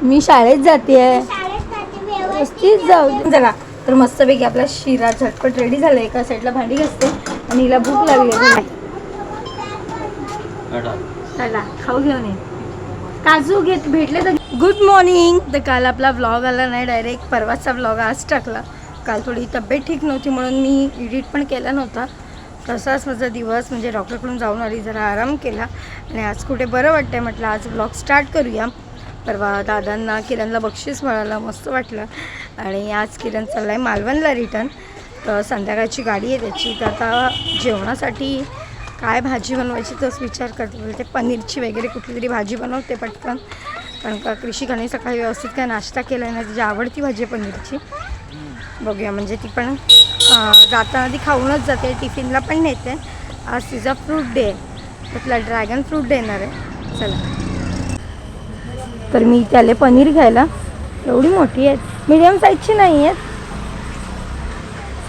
मी शाळेत जाते व्यवस्थित जाऊ दे. चला तर मस्तपैकी आपला शिरा झटपट रेडी झाला. एका साईडला भांडी घासते आणि हिला भूक लागली. चला खाऊ घेऊन ये. काजू घेत भेटले तर. Good morning. तर काल आपला व्लॉग आला नाही, डायरेक्ट परवाचा व्लॉग आज टाकला. काल थोडी तब्येत ठीक नव्हती म्हणून मी एडिट पण केला नव्हता. तसाच माझा दिवस म्हणजे डॉक्टरकडून जाऊन आली, जरा आराम केला आणि आज कुठे बरं वाटतंय म्हटलं आज व्लॉग स्टार्ट करूया. परवा दादांना किरणला बक्षीस मिळालं, मस्त वाटलं. आणि आज किरण चालला आहे मालवणला रिटर्न. तर संध्याकाळची गाडी आहे त्याची. तर आता जेवणासाठी काय भाजी बनवायची तोच विचार करते. बोलते पनीरची वगैरे कुठली तरी भाजी बनवते पटकन, कारण का कृषिकाने सकाळी व्यवस्थित काय नाश्ता केला आहे ना. तिची आवडती भाजी आहे पनीरची. बघूया म्हणजे ती पण जाताना ती खाऊनच जाते, टिफिनला पण नेते. आज तिचा फ्रूट डे आहे, त्यातला ड्रॅगन फ्रूट देणार आहे. चला तर मी त्याला पनीर घ्यायला. एवढी मोठी आहेत, मीडियम साईजची नाही आहेत.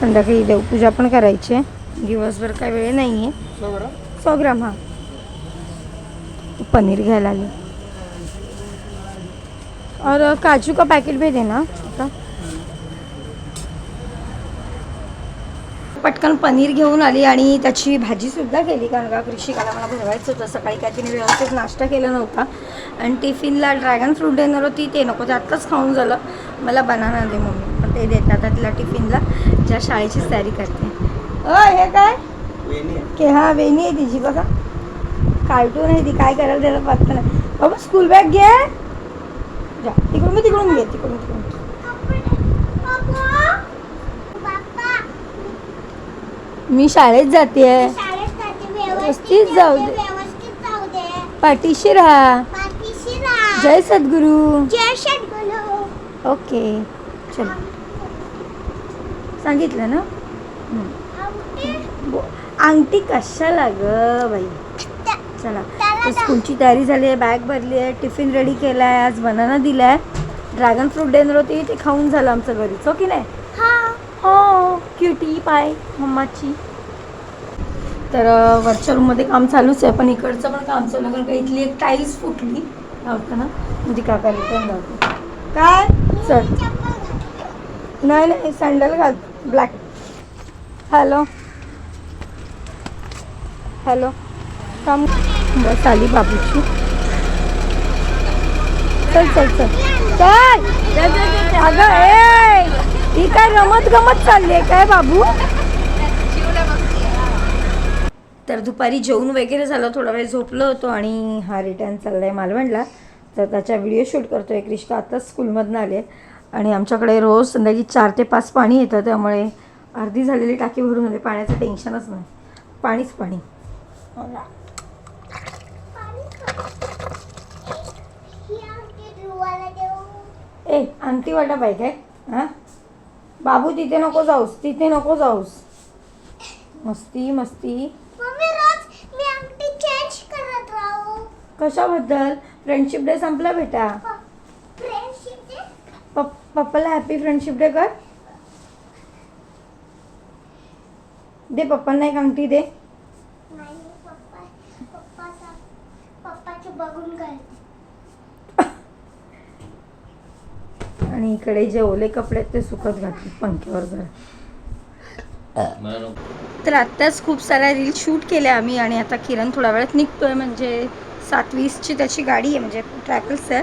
संध्याकाळी देवपूजा पण करायची आहे, दिवसभर काय वेळ नाही आहे. 100 ग्राम. हां पनीर घ्यायला आले. और काजू का पैकेट भी देना आता. पटकन पनीर घेऊन आली आणि त्याची भाजीसुद्धा केली, कारण का कृषिकाला मला भरवायचं होतं. सकाळी काय तिने व्यवस्थित नाश्ता केला नव्हता आणि टिफिनला ड्रॅगन फ्रूट देणार होती, ते नको ते आत्ताच खाऊन झालं. मला बनाना दे मम्मी, पण ते देतात आता तिला टिफिनला, ज्या शाळेची तयारी करते. हे काय की हां वेणी आहे तिची बघा, कार्टून आहे ती. काय करायला त्याला पत्ता नाही. बाबा स्कूल बॅग घे जा, तिकडून घे तिकडून. मी शाळेत जाते व्यवस्थित जाऊ दे. पाठीशी राहा. जय सद्गुरू. ओके चल सांगितलं ना. अंगठी कशाला ग बाई. चला तर स्कूलची तयारी झाली आहे, बॅग भरली आहे, टिफिन रेडी केला आहे. आज बनाना दिला आहे, ड्रॅगन फ्रूट देणार होती, ते खाऊन झालं आमचं घरीच. हो की नाही. हो क्युटी पाय मम्माची. तर वरच्या रूममध्ये काम चालूच आहे, पण इकडचं पण काम चालू आहे, कारण का इथली एक टाईल्स फुटली होतं ना. म्हणजे काका रिटर्न जातो काय. चल नाही सँडल घाल ब्लॅक. हॅलो काम बस आली बाबूची. चल अगं ही काय गमत चालली आहे काय बाबू. तर दुपारी जेवण वगैरे झालं, थोडा वेळ झोपलो होतो आणि हा रिटर्न चालला आहे मालवणला. तर त्याचा व्हिडिओ शूट करतो आहे. क्रिष्का आत्ताच स्कूलमधून आले आणि आमच्याकडे रोज संध्याकाळी 4 ते 5 पाणी येतं, त्यामुळे अर्धी झालेली टाकी भरून आली. पाण्याचं टेन्शनच नाही, पाणीच पाणी. ए अंगठी वाटा पाहिजे काय. हां बाबू तिथे नको जाऊस. मस्ती. कशाबद्दल. फ्रेंडशिप डे संपला बेटा. पप्पाला हॅपी फ्रेंडशिप डे कर. दे पप्पांना एक अंगठी दे. आणि इकडे जे ओले कपडे ते सुकत घातले पंख्यावर जरा. तर आत्ताच खूप साऱ्या रील शूट केल्या आम्ही आणि आता किरण थोड्या वेळात निघतोय. म्हणजे 7:20ची त्याची गाडी आहे, म्हणजे ट्रॅव्हल्स आहे.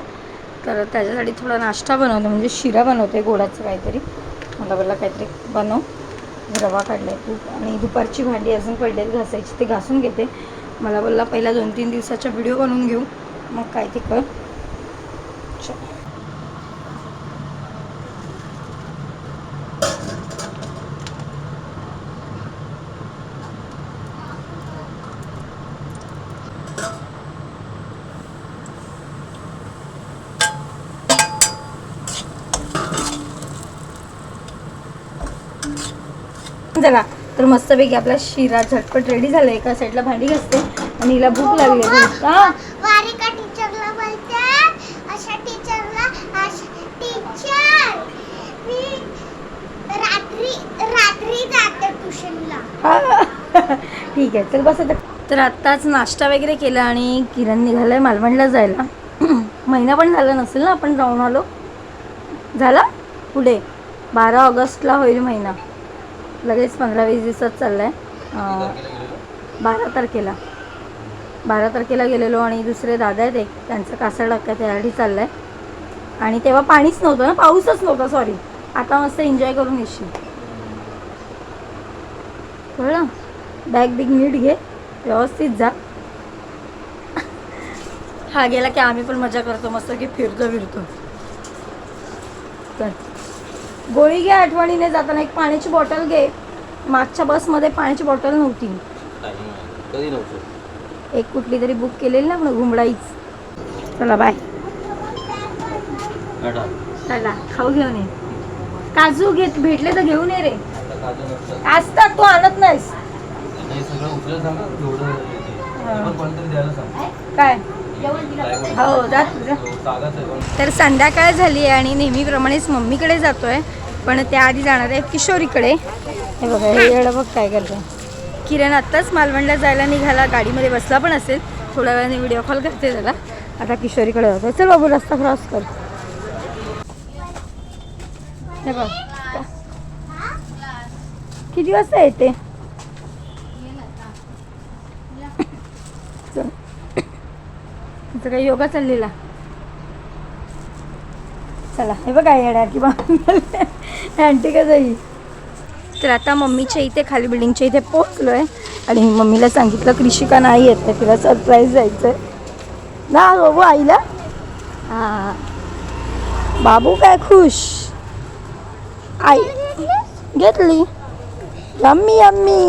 तर त्याच्यासाठी थोडा नाश्ता बनवतो, म्हणजे शिरा बनवते गोडाचं काहीतरी. मला बोलला काहीतरी बनव, रवा काढलाय खूप. आणि दुपारची भांडी अजून पडलेली घासायची, ते घासून घेते. मला बोलला पहिला 2-3 दिवसाचा व्हिडिओ बनवून घेऊ, मग काय ते कर. चला तर मस्तपैकी आपला शिरा झटपट रेडी झाला. एका साईडला भांडी घासते आणि हिला भूक लागली. वारिका टीचरला बोलते अशा टीचरला टीचर मी रात्री जाते ट्युशनला. ठीक आहे चल बस आता. तर आत्ताच नाश्ता वगैरे केला आणि किरण निघालाय मालवणला जायला. महिना पण झाला नसेल ना आपण जाऊन आलो. झाला पुढे 12 ऑगस्टला होईल महिना. लगेच 15-20 दिवसात चालला आहे. 12 तारखेला गेलेलो आणि दुसरे दादा आहेत एक, त्यांचं कासर टाक्या त्यासाठी चाललं आहे. आणि तेव्हा पाणीच नव्हतं ना, पाऊसच नव्हता. सॉरी. आता मस्त एन्जॉय करून येशील. कळलं. बॅग बिग नीट घे, व्यवस्थित जा. हा गेला की आम्ही पण मजा करतो मस्त की फिरतो. तर गोळी घे आठवणीने जाताना. एक पाण्याची बॉटल घे. मागच्या बसमध्ये पाण्याची बॉटल नव्हती. कधी नव्हतं. एक कुठली तरी बुक केलेली ना आपण घुमडाईच. चला बाय. चला खाऊ घेऊन ये. काजू घेत भेटले तर घेऊन ये रे. असतात तू आणत नाहीस. काय हो जा तुझं. तर संध्याकाळ झाली आहे आणि नेहमीप्रमाणेच मम्मीकडे जातोय, पण त्याआधी जाणार आहे किशोरीकडे. हे बघा हे एवढं बघ काय करते. किरण आत्ताच मालवणला जायला निघाला, गाडीमध्ये बसला पण असेल. थोड्या वेळाने व्हिडिओ कॉल करते त्याला. आता किशोरीकडे जातो. चल बाबू रस्ता क्रॉस कर. हे बघ किती वाजता येते. चल तिचं काही योगा चाललेला. चला हे बघा येणार की आंटी का जाई. तर आता मम्मीच्या इथे खाली बिल्डिंगच्या इथे पोहोचलो आहे आणि मम्मीला सांगितलं कृषिका नाही येत आहे, तिला सरप्राईज जायचं आहे ना बाबू आईला. हां बाबू काय खुश. आई घेतली. Yummy yummy.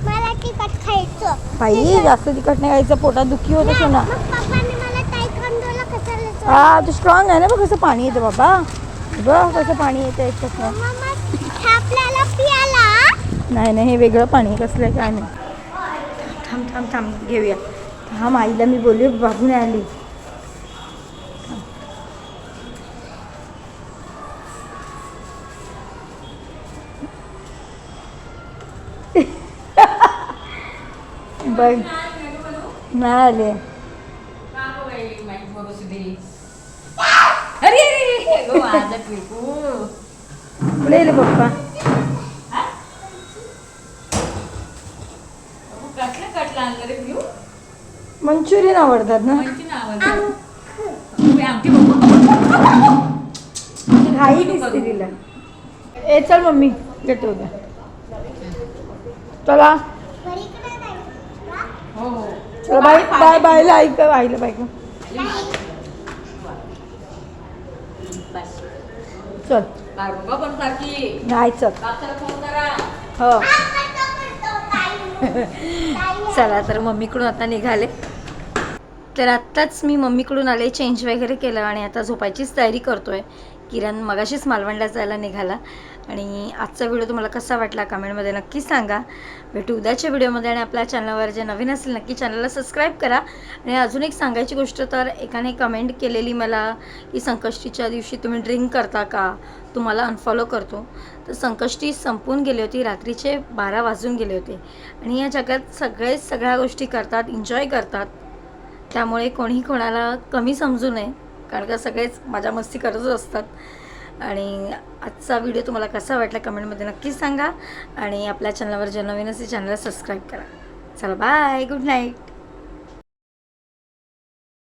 मला तिखट खायचं. बाई जास्त तिखट नाही खायचं, पोटात दुखी होत असो ना. मग पप्पाने मला तायक्वांदोला कशाला हा तू स्ट्रॉंग आहे ना. बघ कसं पाणी येतं बाबा. बघ कसं पाणी येतं याच्यातनं. आपल्याला पियाला. नाही हे वेगळं पाणी कसलं आहे काय नाही. थांब घेऊया. थांब आईला मी बोलले बाबू नाही आली. बघ नाही आले. पुढे पप्पा. मंचुरियन आवडतात ना. घाई दिसते तिला. ए चल मम्मी घेतो उद्या. चला चला बाय बाय बायला ऐक आईला बाय का. चल नाही चल हो. चला तर मम्मीकडून आता निघाले. तर आत्ताच मी मम्मीकडून आले, चेंज वगैरे केलं आणि आता झोपायचीच तयारी करतोय. किरण मगाशीच मालवणला जायला निघाला. आणि आजचा व्हिडिओ तुम्हाला कसा वाटला कमेंटमध्ये नक्की सांगा. भेटू उद्याच्या व्हिडिओमध्ये. आणि आपल्या चॅनलवर जे नवीन असेल नक्की चॅनलला सबस्क्राईब करा. आणि अजून एक सांगायची गोष्ट, तर एकाने कमेंट केलेली मला की संकष्टीच्या दिवशी तुम्ही ड्रिंक करता का, तुम्हाला अनफॉलो करतो. तर संकष्टी संपून गेली होती, रात्रीचे 12 वाजून गेले होते. आणि या जगात सगळ्या गोष्टी करतात, एन्जॉय करतात. त्यामुळे कोणीही कोणाला कमी समजू नये, कारण का सगळेच मजा मस्ती करतच असतात. आणि आजचा व्हिडिओ तुम्हाला कसा वाटला कमेंटमध्ये नक्की सांगा. आणि आपल्या चॅनलवर जे नवीन असेल चॅनलला सबस्क्राईब करा. चला बाय, गुड नाईट.